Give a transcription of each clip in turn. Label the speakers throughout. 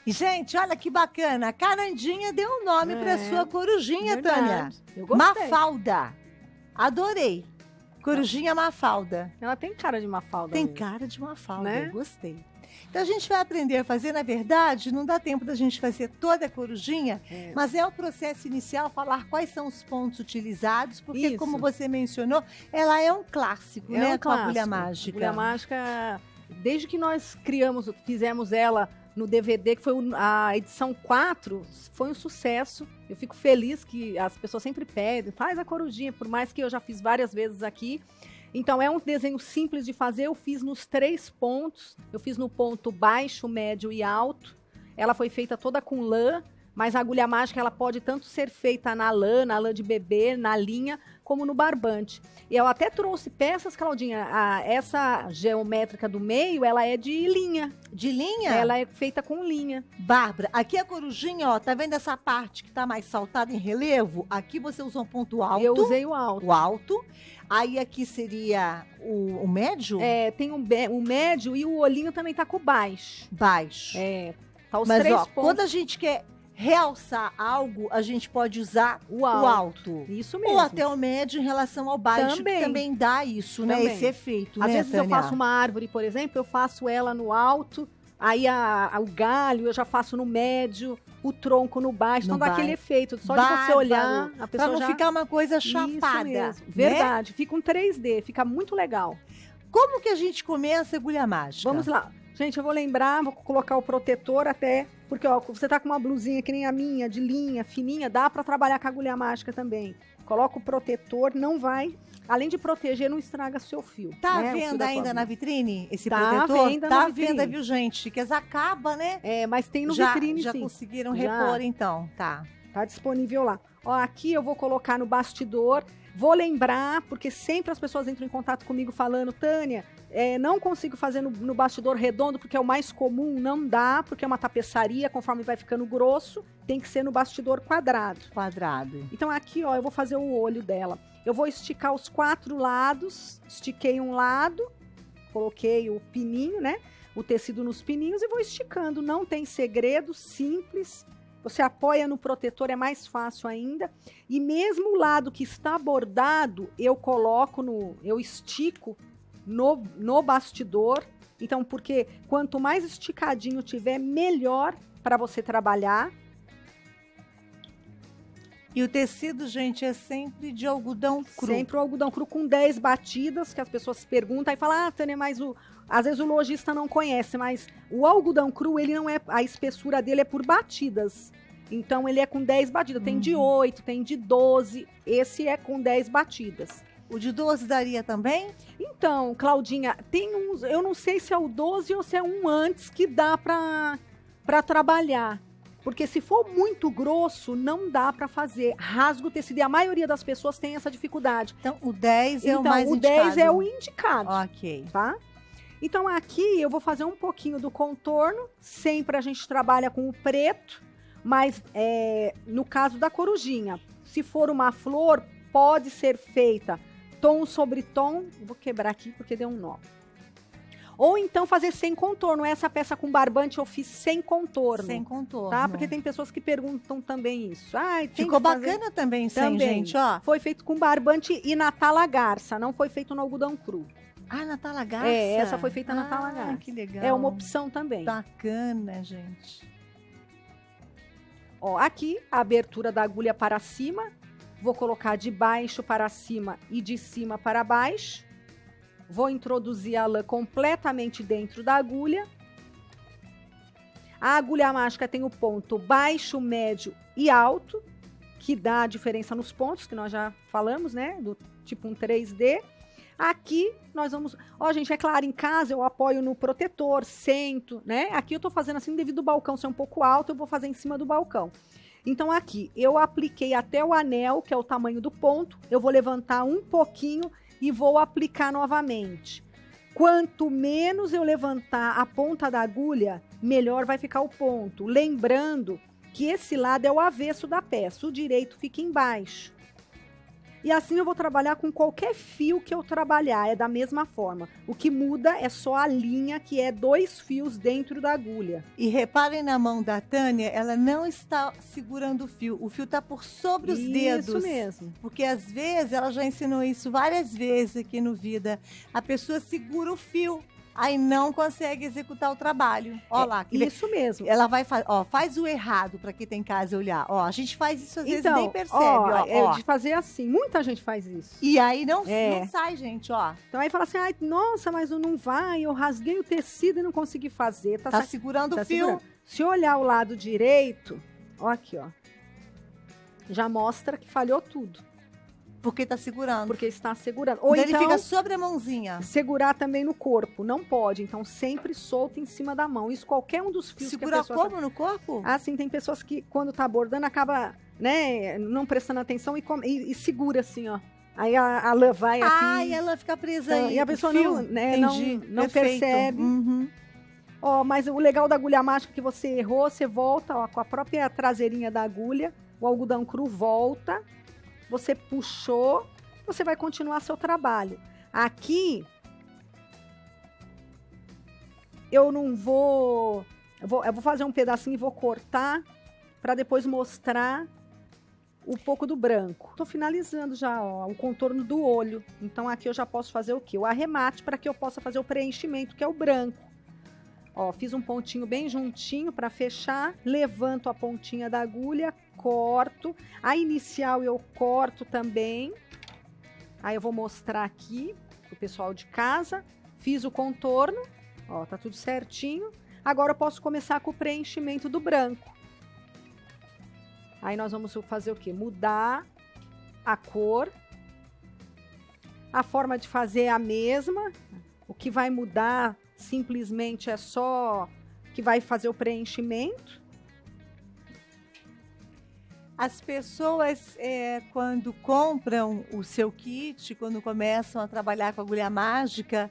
Speaker 1: E, gente, olha que bacana. A Carandinha deu um nome para sua corujinha,
Speaker 2: verdade.
Speaker 1: Tânia.
Speaker 2: Eu gostei.
Speaker 1: Mafalda. Adorei. Corujinha Mafalda.
Speaker 2: Ela tem cara de Mafalda.
Speaker 1: Tem
Speaker 2: mesmo.
Speaker 1: cara de Mafalda,
Speaker 2: Né?
Speaker 1: eu gostei. Então a gente vai aprender a fazer, na verdade, não dá tempo da gente fazer toda a corujinha, mas é o processo inicial, falar quais são os pontos utilizados, porque
Speaker 2: Isso.
Speaker 1: como você mencionou, ela é um clássico, né, com a agulha mágica.
Speaker 2: Agulha mágica, desde que nós fizemos ela no DVD, que foi a edição 4, foi um sucesso. Eu fico feliz que as pessoas sempre pedem, faz a corujinha, por mais que eu já fiz várias vezes aqui. Então, é um desenho simples de fazer, eu fiz nos 3 pontos, eu fiz no ponto baixo, médio e alto. Ela foi feita toda com lã, mas a agulha mágica ela pode tanto ser feita na lã de bebê, na linha, como no barbante. E eu até trouxe peças, Claudinha, essa geométrica do meio, ela é de linha.
Speaker 1: De linha?
Speaker 2: Ela é feita com linha.
Speaker 1: Bárbara, aqui a corujinha, ó, tá vendo essa parte que tá mais saltada em relevo? Aqui você usou um ponto alto.
Speaker 2: Eu usei o alto.
Speaker 1: O alto. Aí aqui seria o médio?
Speaker 2: Tem o médio e o olhinho também tá com o baixo.
Speaker 1: Baixo.
Speaker 2: Tá os
Speaker 1: Mas,
Speaker 2: 3
Speaker 1: ó,
Speaker 2: pontos.
Speaker 1: quando a gente quer realçar algo, a gente pode usar
Speaker 2: O
Speaker 1: alto.
Speaker 2: Isso mesmo.
Speaker 1: Ou até o médio em relação ao baixo,
Speaker 2: Também.
Speaker 1: que também dá isso, né?
Speaker 2: Também.
Speaker 1: Esse efeito,
Speaker 2: Às
Speaker 1: né,
Speaker 2: vezes eu
Speaker 1: Tânia?
Speaker 2: faço uma árvore, por exemplo, eu faço ela no alto, aí o galho eu já faço no médio, o tronco no baixo,
Speaker 1: No
Speaker 2: então dá aquele
Speaker 1: baixo.
Speaker 2: efeito. Só de
Speaker 1: Bárbaro.
Speaker 2: você olhar, a
Speaker 1: Pra
Speaker 2: pessoa
Speaker 1: não
Speaker 2: já...
Speaker 1: ficar uma coisa
Speaker 2: Isso
Speaker 1: chapada.
Speaker 2: mesmo.
Speaker 1: né?
Speaker 2: Verdade, fica um 3D, fica muito legal.
Speaker 1: Como que a gente começa a agulha mágica?
Speaker 2: Vamos lá. Gente, eu vou lembrar, vou colocar o protetor até, porque ó, você tá com uma blusinha que nem a minha, de linha, fininha, dá pra trabalhar com a agulha mágica também. Coloca o protetor, não vai, além de proteger, não estraga seu fio.
Speaker 1: Tá
Speaker 2: né, o fio
Speaker 1: vendo
Speaker 2: da tua
Speaker 1: ainda na
Speaker 2: agulha.
Speaker 1: vitrine esse
Speaker 2: Tá
Speaker 1: protetor?
Speaker 2: vendo na
Speaker 1: Tá
Speaker 2: vitrine.
Speaker 1: vendo, viu, gente? Que acaba, né?
Speaker 2: Mas tem no
Speaker 1: já
Speaker 2: vitrine,
Speaker 1: já
Speaker 2: sim.
Speaker 1: conseguiram
Speaker 2: Já.
Speaker 1: repor, então. Tá.
Speaker 2: Tá disponível lá. Ó, aqui eu vou colocar no bastidor. Vou lembrar, porque sempre as pessoas entram em contato comigo falando, Tânia, não consigo fazer no bastidor redondo, porque é o mais comum, não dá, porque é uma tapeçaria, conforme vai ficando grosso, tem que ser no bastidor quadrado.
Speaker 1: Quadrado.
Speaker 2: Então aqui, ó, eu vou fazer o olho dela. Eu vou esticar os 4 lados, estiquei um lado, coloquei o pininho, né? O tecido nos pininhos e vou esticando. Não tem segredo, simples. Você apoia no protetor, é mais fácil ainda. E mesmo o lado que está bordado, eu estico no bastidor. Então, porque quanto mais esticadinho tiver, melhor para você trabalhar.
Speaker 1: E o tecido, gente, é sempre de algodão cru.
Speaker 2: Sempre o algodão cru com 10 batidas, que as pessoas perguntam e falam, Tânia, mas às vezes o lojista não conhece, mas o algodão cru, ele não é, a espessura dele é por batidas. Então, ele é com 10 batidas. Tem de 8, tem de 12, esse é com 10 batidas.
Speaker 1: O de 12 daria também?
Speaker 2: Então, Claudinha, tem uns, eu não sei se é o 12 ou se é um antes que dá pra trabalhar. Porque se for muito grosso, não dá para fazer. Rasga o tecido. E a maioria das pessoas tem essa dificuldade.
Speaker 1: Então, o 10 é o mais
Speaker 2: o
Speaker 1: indicado.
Speaker 2: 10 é o indicado.
Speaker 1: Ok.
Speaker 2: Tá? Então, aqui eu vou fazer um pouquinho do contorno. Sempre a gente trabalha com o preto. Mas, no caso da corujinha, se for uma flor, pode ser feita tom sobre tom. Vou quebrar aqui porque deu um nó. Ou então fazer sem contorno. Essa peça com barbante eu fiz sem contorno.
Speaker 1: Sem contorno.
Speaker 2: Tá? Porque tem pessoas que perguntam também isso. Ai, tem
Speaker 1: Ficou
Speaker 2: que fazer-
Speaker 1: bacana também, sem,
Speaker 2: Também.
Speaker 1: gente, ó.
Speaker 2: Foi feito com barbante e na tala garça. Não foi feito no algodão cru.
Speaker 1: Ah, na tala garça?
Speaker 2: Essa foi feita na tala garça.
Speaker 1: Que legal.
Speaker 2: É uma opção também.
Speaker 1: Bacana, gente.
Speaker 2: Ó, aqui, a abertura da agulha para cima. Vou colocar de baixo para cima e de cima para baixo. Vou introduzir a lã completamente dentro da agulha. A agulha mágica tem o ponto baixo, médio e alto, que dá a diferença nos pontos, que nós já falamos, né? Do tipo um 3D. Aqui nós vamos... Ó, gente, é claro, em casa eu apoio no protetor, sento, né? Aqui eu tô fazendo assim, devido ao balcão ser um pouco alto, eu vou fazer em cima do balcão. Então aqui, eu apliquei até o anel, que é o tamanho do ponto. Eu vou levantar um pouquinho e vou aplicar novamente. Quanto menos eu levantar a ponta da agulha, melhor vai ficar o ponto. Lembrando que esse lado é o avesso da peça, o direito fica embaixo. E assim eu vou trabalhar com qualquer fio que eu trabalhar, é da mesma forma. O que muda é só a linha, que é 2 fios dentro da agulha.
Speaker 1: E reparem na mão da Tânia, ela não está segurando o fio está por sobre os dedos.
Speaker 2: Isso mesmo.
Speaker 1: Porque às vezes, ela já ensinou isso várias vezes aqui no Vida, a pessoa segura o fio, aí não consegue executar o trabalho. Ó lá.
Speaker 2: Isso mesmo.
Speaker 1: Ela vai fazer, ó, faz o errado para quem tem em casa olhar. Ó, a gente faz isso às vezes nem percebe, ó.
Speaker 2: De fazer assim, muita gente faz isso.
Speaker 1: E aí não sai, gente, ó.
Speaker 2: Então aí fala assim, ai, nossa, mas não vai, eu rasguei o tecido e não consegui fazer.
Speaker 1: Tá segurando o fio.
Speaker 2: Segurando. Se olhar o lado direito, ó aqui, ó. Já mostra que falhou tudo.
Speaker 1: Porque tá segurando.
Speaker 2: Porque está segurando. Ou
Speaker 1: então ele fica sobre a mãozinha.
Speaker 2: Segurar também no corpo. Não pode. Então, sempre solta em cima da mão. Isso qualquer um dos fios
Speaker 1: Segurar
Speaker 2: que a pessoa...
Speaker 1: como no corpo?
Speaker 2: Assim, tem pessoas que, quando tá bordando, acaba, né, não prestando atenção e segura assim, ó. Aí a lã vai aqui.
Speaker 1: E a lã fica presa aí.
Speaker 2: E a pessoa não percebe.
Speaker 1: Uhum.
Speaker 2: Ó, mas o legal da agulha mágica é que você errou, você volta, ó, com a própria traseirinha da agulha, o algodão cru volta, você puxou, você vai continuar seu trabalho. Aqui, eu vou fazer um pedacinho e vou cortar para depois mostrar um pouco do branco. Tô finalizando já, ó, o contorno do olho. Então aqui eu já posso fazer o quê? O arremate para que eu possa fazer o preenchimento, que é o branco. Ó, fiz um pontinho bem juntinho para fechar, levanto a pontinha da agulha, corto. A inicial eu corto também. Aí eu vou mostrar aqui pro pessoal de casa. Fiz o contorno, ó, tá tudo certinho. Agora eu posso começar com o preenchimento do branco. Aí nós vamos fazer o quê? Mudar a cor. A forma de fazer é a mesma. O que vai mudar simplesmente é só que vai fazer o preenchimento.
Speaker 1: As pessoas, quando compram o seu kit, quando começam a trabalhar com agulha mágica,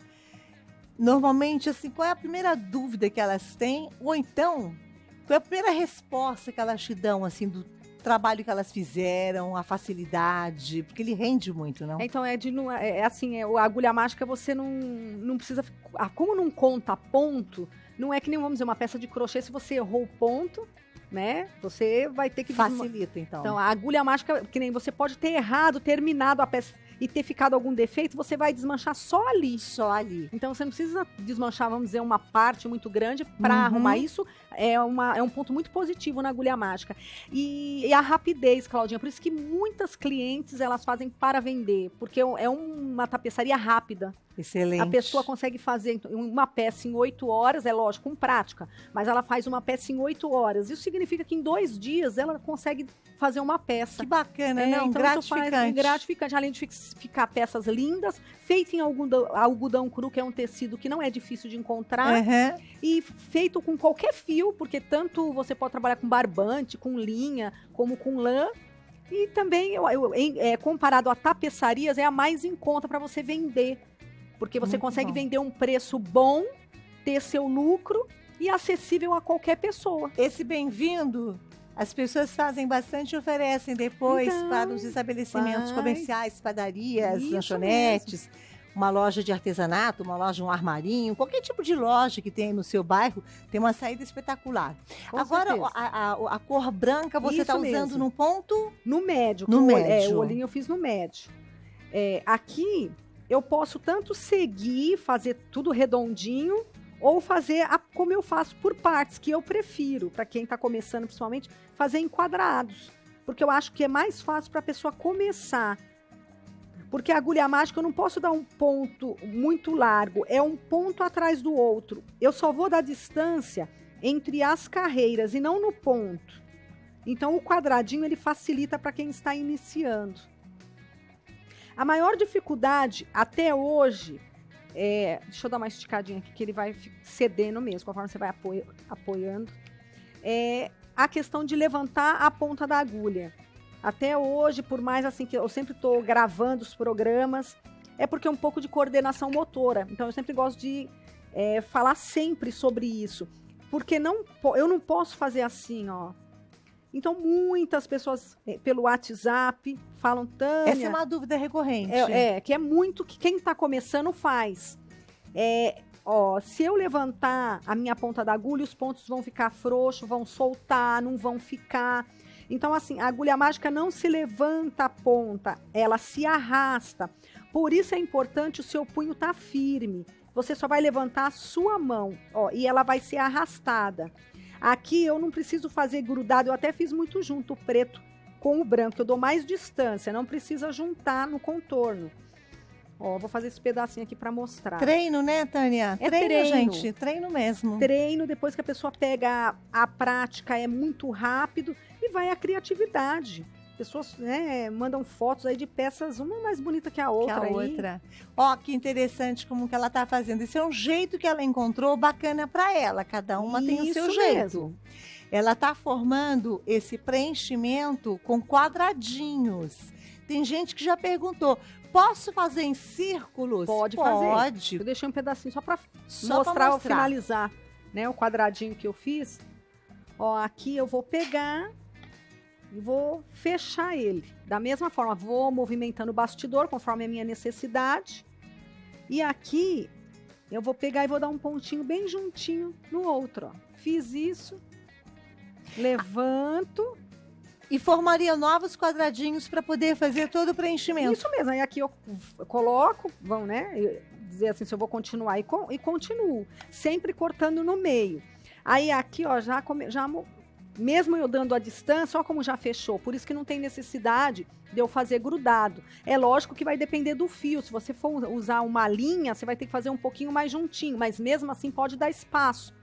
Speaker 1: normalmente, assim, qual é a primeira dúvida que elas têm? Ou então, qual é a primeira resposta que elas te dão, assim, do trabalho que elas fizeram, a facilidade, porque ele rende muito, não?
Speaker 2: Então, a agulha mágica você não precisa... Como não conta ponto, não é que nem, vamos dizer, uma peça de crochê, se você errou o ponto, né, você vai ter que...
Speaker 1: Facilita, então.
Speaker 2: Então, a agulha mágica, que nem você pode ter errado, terminado a peça e ter ficado algum defeito, você vai desmanchar só ali.
Speaker 1: Só ali.
Speaker 2: Então, você não precisa desmanchar, vamos dizer, uma parte muito grande para arrumar isso. É um ponto muito positivo na agulha mágica. E a rapidez, Claudinha. Por isso que muitas clientes, elas fazem para vender. Porque é uma tapeçaria rápida.
Speaker 1: Excelente.
Speaker 2: A pessoa consegue fazer uma peça em 8 horas, é lógico, com prática. Mas ela faz uma peça em 8 horas. Isso significa que em 2 dias ela consegue fazer uma peça.
Speaker 1: Que bacana, não?
Speaker 2: Então
Speaker 1: Gratificante.
Speaker 2: Gratificante. Além de ficar peças lindas, feito em algodão cru, que é um tecido que não é difícil de encontrar. E feito com qualquer fio, porque tanto você pode trabalhar com barbante, com linha, como com lã. E também, comparado a tapeçarias, é a mais em conta para você vender. Porque você consegue vender um preço bom, ter seu lucro e acessível a qualquer pessoa.
Speaker 1: Esse bem-vindo, as pessoas fazem bastante e oferecem depois para os estabelecimentos comerciais, padarias, lanchonetes, uma loja de artesanato, uma loja, um armarinho, qualquer tipo de loja que tem no seu bairro, tem uma saída espetacular. Agora, a cor branca você está usando no ponto?
Speaker 2: No médio.
Speaker 1: No médio.
Speaker 2: O olhinho eu fiz no médio. Aqui... eu posso tanto seguir, fazer tudo redondinho, ou fazer como eu faço por partes, que eu prefiro, para quem está começando principalmente, fazer em quadrados. Porque eu acho que é mais fácil para a pessoa começar. Porque a agulha mágica eu não posso dar um ponto muito largo, é um ponto atrás do outro. Eu só vou dar distância entre as carreiras e não no ponto. Então o quadradinho ele facilita para quem está iniciando. A maior dificuldade, até hoje, deixa eu dar uma esticadinha aqui, que ele vai cedendo mesmo, conforme você vai apoiando, é a questão de levantar a ponta da agulha. Até hoje, por mais assim que eu sempre estou gravando os programas, é porque é um pouco de coordenação motora. Então, eu sempre gosto de falar sempre sobre isso. Porque eu não posso fazer assim, ó. Então, muitas pessoas pelo WhatsApp falam, Tânia...
Speaker 1: Essa é uma dúvida recorrente.
Speaker 2: Que é muito que quem está começando faz. Se eu levantar a minha ponta da agulha, os pontos vão ficar frouxos, vão soltar, não vão ficar. Então, assim, a agulha mágica não se levanta a ponta, ela se arrasta. Por isso é importante o seu punho estar firme. Você só vai levantar a sua mão, e ela vai ser arrastada. Aqui eu não preciso fazer grudado, eu até fiz muito junto o preto com o branco, eu dou mais distância, não precisa juntar no contorno. Vou fazer esse pedacinho aqui para mostrar.
Speaker 1: Treino, né, Tânia? Treino, gente, treino mesmo.
Speaker 2: Treino, depois que a pessoa pega a prática, é muito rápido e vai a criatividade. Pessoas, mandam fotos aí de peças, uma mais bonita que a outra.
Speaker 1: Que interessante como que ela tá fazendo. Isso é um jeito que ela encontrou bacana para ela. Cada uma tem o seu jeito.
Speaker 2: Mesmo.
Speaker 1: Ela tá formando esse preenchimento com quadradinhos. Tem gente que já perguntou, posso fazer em círculos?
Speaker 2: Pode fazer. Eu deixei um pedacinho só para mostrar, finalizar, né, o quadradinho que eu fiz. Aqui eu vou pegar e vou fechar ele. Da mesma forma, vou movimentando o bastidor conforme a minha necessidade. E aqui eu vou pegar e vou dar um pontinho bem juntinho no outro. Fiz isso, levanto.
Speaker 1: E formaria novos quadradinhos para poder fazer todo o preenchimento.
Speaker 2: Isso mesmo. Aí aqui eu coloco, dizer assim, se eu vou continuar e continuo. Sempre cortando no meio. Aí aqui, mesmo eu dando a distância, olha como já fechou. Por isso que não tem necessidade de eu fazer grudado. É lógico que vai depender do fio. Se você for usar uma linha, você vai ter que fazer um pouquinho mais juntinho. Mas mesmo assim pode dar espaço.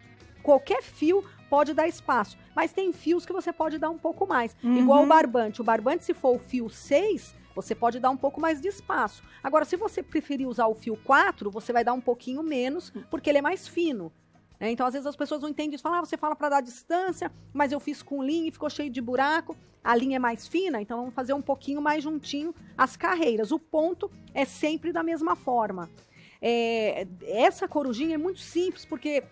Speaker 2: Qualquer fio pode dar espaço. Mas tem fios que você pode dar um pouco mais. Igual o barbante. O barbante, se for o fio 6, você pode dar um pouco mais de espaço. Agora, se você preferir usar o fio 4, você vai dar um pouquinho menos, porque ele é mais fino. Então, às vezes, as pessoas não entendem isso. Falam, você fala para dar distância, mas eu fiz com linha e ficou cheio de buraco. A linha é mais fina, então vamos fazer um pouquinho mais juntinho as carreiras. O ponto é sempre da mesma forma. Essa corujinha é muito simples, porque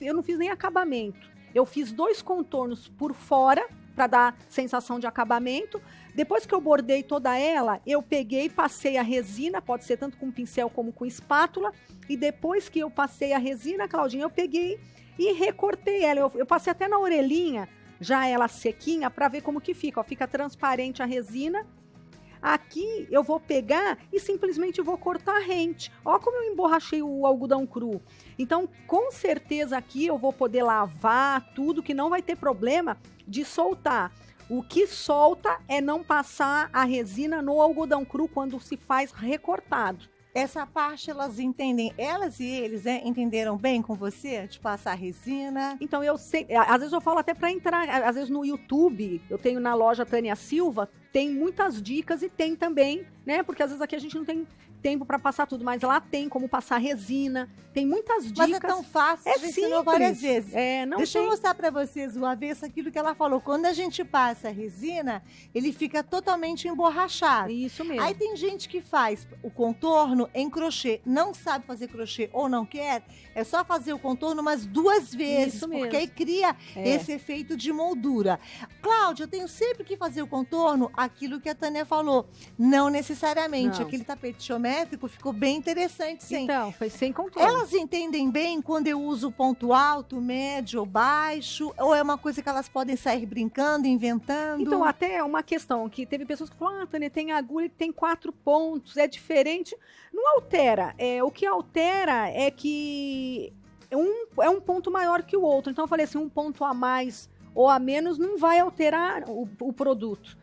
Speaker 2: eu não fiz nem acabamento. Eu fiz 2 contornos por fora, para dar sensação de acabamento. Depois que eu bordei toda ela, eu peguei e passei a resina, pode ser tanto com pincel como com espátula. E depois que eu passei a resina, Claudinha, eu peguei e recortei ela. Eu passei até na orelhinha, já ela sequinha, para ver como que fica. Fica transparente a resina. Aqui eu vou pegar e simplesmente vou cortar rente. Olha como eu emborrachei o algodão cru. Então, com certeza aqui eu vou poder lavar tudo, que não vai ter problema de soltar. O que solta é não passar a resina no algodão cru quando se faz recortado.
Speaker 1: Essa parte elas entendem, elas e eles entenderam bem com você, de passar resina?
Speaker 2: Então eu sei, às vezes eu falo até para entrar, às vezes no YouTube, eu tenho na loja Tânia Silva, tem muitas dicas e tem também, né? Porque às vezes aqui a gente não tem tempo para passar tudo, mas lá tem como passar resina, tem muitas dicas.
Speaker 1: Mas é tão fácil, a gente ensinou várias vezes. Deixa eu mostrar para vocês o avesso, aquilo que ela falou. Quando a gente passa a resina, ele fica totalmente emborrachado.
Speaker 2: Isso mesmo.
Speaker 1: Aí tem gente que faz o contorno em crochê, não sabe fazer crochê ou não quer, é só fazer o contorno umas 2 vezes,
Speaker 2: isso mesmo.
Speaker 1: Porque aí cria esse efeito de moldura. Cláudia, eu tenho sempre que fazer o contorno, aquilo que a Tânia falou, não necessariamente.
Speaker 2: Não.
Speaker 1: Aquele tapete geométrico ficou bem interessante, sim.
Speaker 2: Então, foi sem contorno.
Speaker 1: Elas entendem bem quando eu uso ponto alto, médio ou baixo? Ou é uma coisa que elas podem sair brincando, inventando?
Speaker 2: Então, até é uma questão que teve pessoas que falaram, Tânia, tem agulha que tem 4 pontos, é diferente. Não altera. O que altera é que é um ponto maior que o outro. Então, eu falei assim, um ponto a mais ou a menos não vai alterar o produto.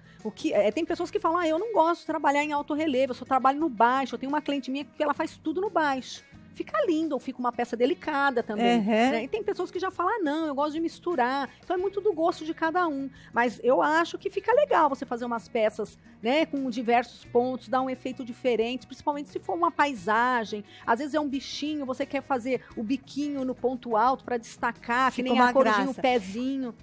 Speaker 2: Tem pessoas que falam, eu não gosto de trabalhar em alto relevo, eu só trabalho no baixo. Eu tenho uma cliente minha que ela faz tudo no baixo. Fica lindo, ou fica uma peça delicada também. Né? E tem pessoas que já falam, não, eu gosto de misturar. Então é muito do gosto de cada um. Mas eu acho que fica legal você fazer umas peças, né, com diversos pontos, dar um efeito diferente, principalmente se for uma paisagem. Às vezes é um bichinho, você quer fazer o biquinho no ponto alto para destacar, que nem a corujinha, o pezinho.